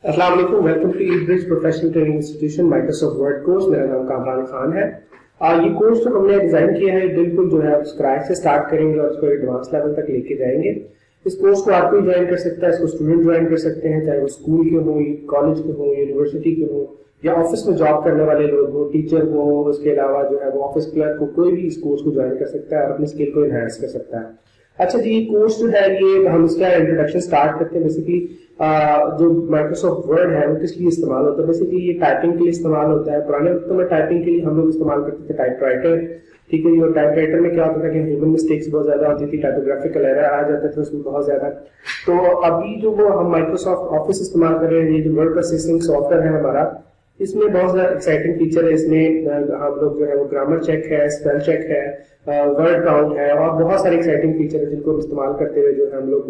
अस्सलाम वालेकुम, welcome to eBridge professional training institution Microsoft Word course. मेरा नाम कामरान खान है। ये कोर्स जो हमने डिजाइन किया है बिल्कुल जो है स्क्रैच से स्टार्ट करेंगे और इसको एडवांस लेवल तक लेके जाएंगे। इस कोर्स को आप कोई ज्वाइन कर सकता है, इसको स्टूडेंट ज्वाइन कर सकते हैं, चाहे वो स्कूल के हो, कॉलेज के हो, यूनिवर्सिटी के हो या ऑफिस में जॉब करने वाले लोग हो, टीचर हो, उसके अलावा जो है वो ऑफिस क्लर्क हो, कोई भी इस कोर्स को ज्वाइन कर सकता है और अपनी स्किल को एनहांस कर सकता है। अच्छा जी, ये कोर्स जो है ये हम इसका इंट्रोडक्शन स्टार्ट करते हैं। बेसिकली जो माइक्रोसॉफ्ट वर्ड है वो किस लिए इस्तेमाल होता है? बेसिकली ये टाइपिंग के लिए इस्तेमाल होता है। पुराने वक्त में टाइपिंग के लिए हम लोग इस्तेमाल करते थे टाइपराइटर। ठीक है जी, और टाइपराइटर में क्या होता था कि ह्यूमन मिस्टेक्स बहुत ज्यादा होती थी, टाइपोग्राफिकल एरर आ जाते थे उसमें बहुत ज्यादा। तो अभी जो वो हम माइक्रोसॉफ्ट ऑफिस इस्तेमाल कर रहे हैं, ये जो वर्ड प्रोसेसिंग सॉफ्टवेयर है हमारा, इसमें बहुत ज्यादा एक्साइटिंग फीचर है। इसमें हम लोग जो है वो ग्रामर चेक है, स्पेल चेक है, वर्ड काउंट है और बहुत सारे एक्साइटिंग फीचर है जिनको इस्तेमाल करते हुए जो है हम लोग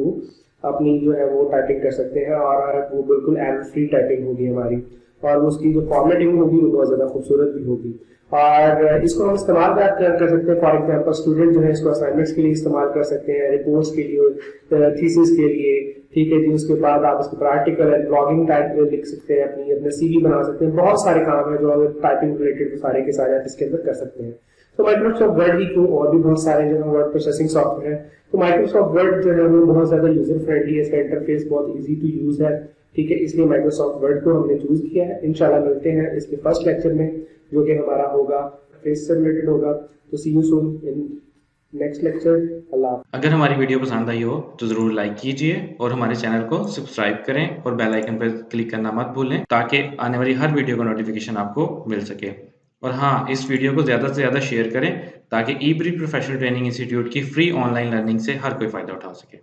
अपनी जो है वो टाइपिंग कर सकते हैं और वो बिल्कुल एरर फ्री टाइपिंग होगी हमारी, और उसकी जो फॉर्मेटिंग होगी वो बहुत ज्यादा खूबसूरत भी होगी। और इसको हम इस्तेमाल कर सकते हैं। फॉर एग्जाम्पल स्टूडेंट जो है इसको असाइनमेंट्स के लिए इस्तेमाल कर सकते हैं, रिपोर्ट्स के लिए, थीसिस के लिए। ठीक है जी, उसके बाद आप इसके ऊपर आर्टिकल है, ब्लॉगिंग टाइप में लिख सकते हैं, अपने सीवी बना सकते हैं। बहुत सारे काम है जो टाइपिंग रिलेटेड सारे के सारे आप इसके अंदर कर सकते हैं। तो माइक्रोसॉफ्ट वर्ड ही क्यों, और भी बहुत सारे जो है वर्ड प्रोसेसिंग सॉफ्टवेयर है। तो माइक्रोसॉफ्ट वर्ड जो है वो बहुत ज्यादा यूजर फ्रेंडली है, इसका इंटरफेस बहुत इजी टू यूज है। ठीक है, इसलिए माइक्रोसॉफ्ट वर्ड को हमने चूज किया है। इंशाल्लाह मिलते हैं इसके फर्स्ट लेक्चर में जो कि हमारा होगा फेस से रिलेटेड होगा। तो see you soon in next lecture. Allah. अगर हमारी वीडियो पसंद आई हो तो ज़रूर लाइक कीजिए और हमारे चैनल को सब्सक्राइब करें और बेल आइकन पर क्लिक करना मत भूलें ताकि आने वाली हर वीडियो का नोटिफिकेशन आपको मिल सके। और हाँ, इस वीडियो को ज़्यादा से ज़्यादा शेयर करें ताकि eBridge प्रोफेशनल ट्रेनिंग इंस्टीट्यूट की फ्री ऑनलाइन लर्निंग से हर कोई फ़ायदा उठा सके।